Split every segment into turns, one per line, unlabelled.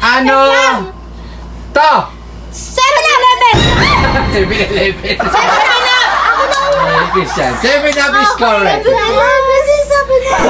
Ano? To!
7-Eleven!
7-Eleven.
7-Up! Ako na una!
Hey, Christian. 7-Up is correct.
7-Eleven is 7-Up!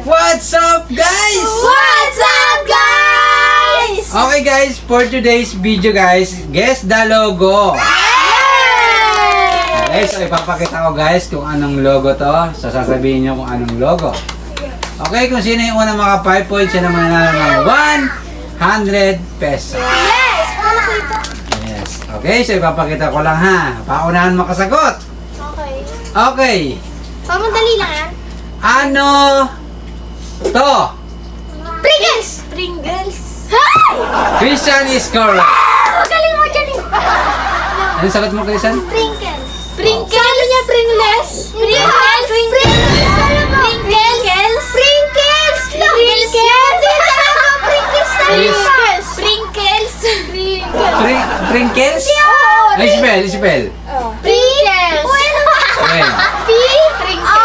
What's up, guys?
What's up, guys?
Okay, guys. For today's video, guys, guess the logo. Okay, so ipapakita ko, guys, kung anong logo to. So, sasabihin nyo kung anong logo. Okay, kung sino yung unang maka 5 points, siya naman nanalo ng 100 pesos.
Yes! Paano kita?
Yes. Okay, so ipapakita ko lang, ha. Paunahan makasagot.
Okay.
Okay.
Pamadali lang yan.
Ano to?
Pringles! Pringles! Hi!
Christian is correct.
Magaling mo dyan eh.
Anong sagot mo, Christian?
Pringles. Pringles. Sabi niya Pringles. Pringles. Pringles. Pringles. Pringles. Pringles. Pringles. Pringles.
Prinkles? Spell, spell.
Pringles.
Okay.
P-R-I-N-G-L-E.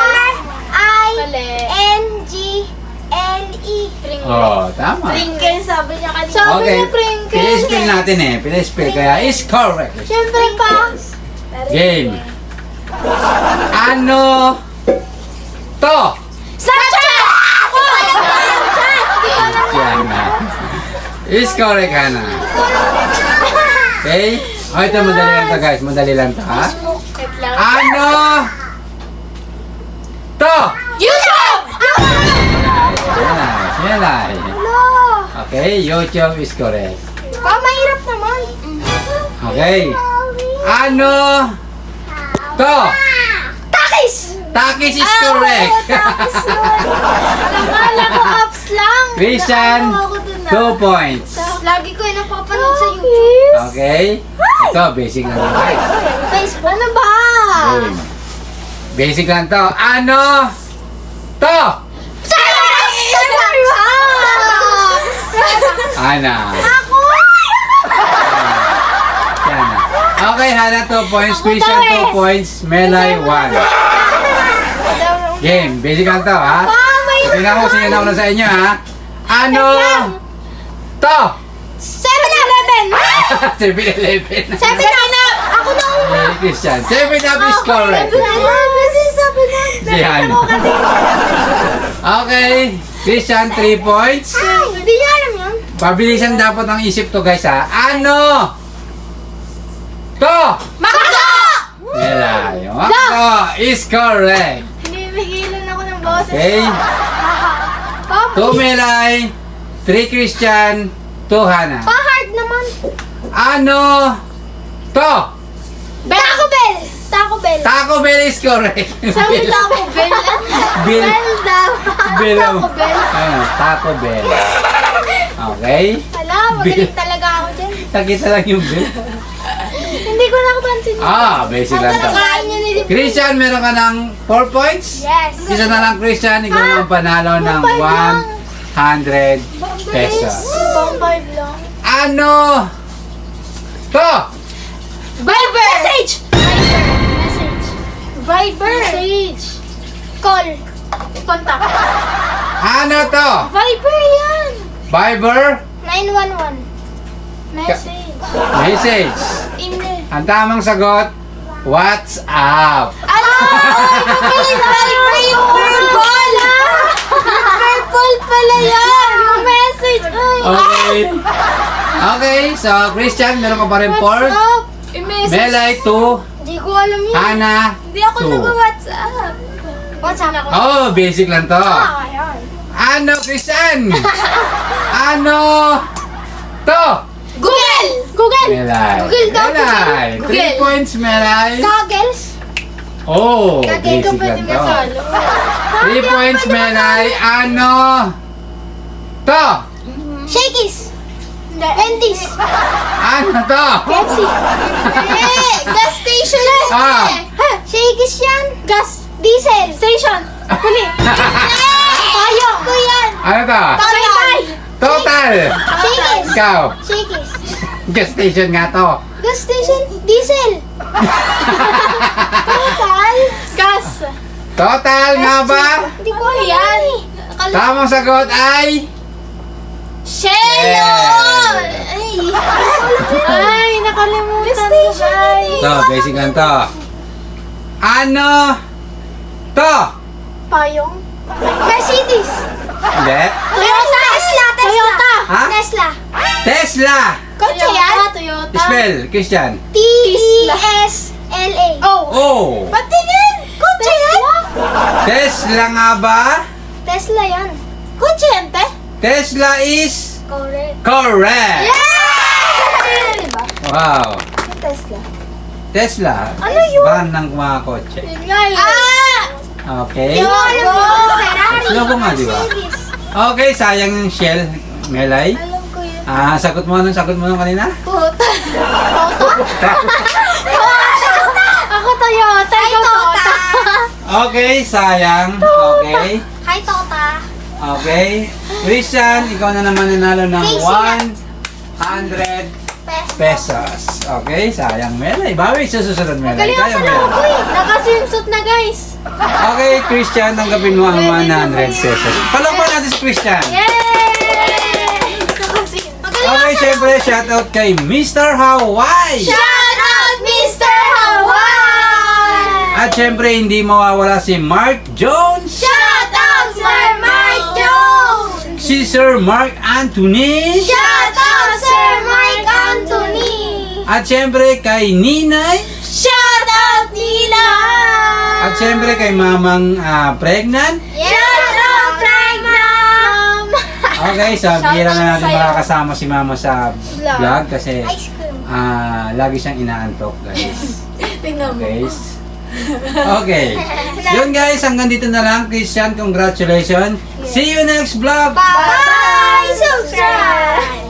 Oh, tama.
Pringles, sabi niya kanina. Sabi
Okay.
niya Pringles.
Pila-spell natin eh. Pila-spell. Kaya is correct.
Siyempre pa.
Game. Ano to?
Snapchat!
Yan na. Is correct, Hana. Okay? Oh, ito madali lang to, guys. Madali lang to, ha? Ano to?
YouTube!
Yan ay.
Hello!
Okay, YouTube is correct.
Mahirap naman.
Okay. Ano to?
Takis!
Takis is correct.
Takis yun. Nakala ko apps lang.
Christian,
Nakala ko dun
2 points.
Lagi ko yung napapanood sa YouTube.
Okay? Ito, basic lang to, guys.
Facebook? Ano ba?
Game. Basic lang to. Ano to? Ana.
Ako!
Yan na. Okay, Hana 2 points. Christian 2 points. Melay 1. Game. Basic lang to, ha? Tingnan ko sino nauna sa inyo, ha? Ano to?
7-Eleven!
7-Eleven.
7-Up! Ako na una!
Hey, Christian. 7-Up is correct.
7-Eleven is 7-Up.
Si Hana. Okay. Christian, 3 points.
Hindi niya alam yun.
Pabilisan dapat ang isip to, guys, ha? Ano to?
Makado!
Melay. Ako is correct.
Hinihigilan ako ng boses.
Okay.
Papa,
2 Melay, 3 Christian, 2 Hana.
pa-hard naman.
Ano to?
Taco Bell! Taco Bell.
Taco Bell is correct.
Sabi Taco Bell.
Bill.
Bell daw.
Bill.
Taco Bell.
Ano, Taco Bell. Okay.
Hala, magaling talaga ako dyan.
Nakita lang yung bill.
Hindi ko nakapansin yun.
Basic lang to.
Talagaan niya ni Rip.
Christian, meron ka ng 4 points?
Yes.
Isa na lang, Christian. Ikaw ang panalo ng 100 pesos.
Pang 5 lang.
Ano to?
Viber! Message! Message. Viber! Message. Call. Contact.
Ano to?
Viber yan!
Viber?
911. Message.
Message.
Email.
Ang tamang sagot, WhatsApp.
Ano? Purple! Purple pala yan! Yung message!
Okay. Okay, so Christian, meron ka pa rin 4.
WhatsApp! I-message.
Melay 2.
Hindi ko alam yun.
Hana
Hindi ako
2.
nag-WhatsApp. WhatsApp ako.
Oh, basic lang to.
Ayan.
Ano, Christian? Ano to?
Google! Google!
Melay.
Google daw,
Melay.
Google.
3 points, Melay.
Goggles?
Oh,
Kaya
basic
ka pwede
lang to.
matalo.
3 points, Melay. Ano? To.
Shakies. Wendy's.
Ano to?
Pepsi. Gas station.
Ah.
Shakies yan. Gas. Diesel. Station. Huli. Tayo. Ko yan.
Ano to?
Total.
Total.
Shakies.
Ikaw.
Shakies.
Gas station nga to.
Gas station. Diesel. Total. Gas.
Total nga ba?
Hindi ko yan.
Tamang sagot ay...
Shelo! Ay, nakalimutan ko, guys.
To, basic lang to. Ano? To.
Payong? Mercedes.
Hindi.
Toyota. Toyota.
Ha?
Tesla.
Tesla.
Kotse yan? Toyota.
Spell, Christian.
T-E-S-L-A. Oh.
Oh.
Ba't tingin? Kotse yan?
Tesla nga ba?
Tesla yan. Kotse yan, te?
Tesla is
Correct.
correct.
Yeah! Diba?
Wow.
Tesla.
Tesla.
Ano yun?
Brand ng mga kotse.
Yun nga yun. Ah!
Okay.
Yung alam mo, Ferrari.
Logo nga, di ba?
Mercedes.
Okay, sayang yung shell, Melay.
Alam ko yun.
Sagot mo nung kanina?
Toyota. Toyota? Ako Toyota. Ikaw Toyota.
Okay, sayang. Okay.
Hi, Tota.
Okay. Christian, ikaw na naman nanalo ng
Casey
100 pesos. Okay, sayang Melay. Bawi sa susunod, Melay.
Galing
Kaya
ako
mo
na
yan.
ako eh. Naka-swimsuit na, guys.
Okay, Christian, tanggapin mo ang 100 pesos. Palakpan natin si Christian.
Yay!
Okay, syempre, shoutout kay Mr. Hawaii.
Shout out, Mr. Hawaii!
At syempre, hindi mawawala si Mark Jones.
Shout out, Sir Mark Jones!
Si Sir Mark Anthony.
Shout out, Sir Mark Anthony!
At syempre, kay Ninay.
Shout out, Nila!
At syempre, kay Mamang Pregnant.
Shout out, Magnum!
Okay, so bira na natin makakasama si Mama sa vlog kasi
Ice cream.
lagi siyang inaantok, guys.
Tingnan mo.
Guys. Okay. Yun guys, hanggang dito na lang. Christian, congratulations. See you next vlog.
Bye-bye! Subscribe!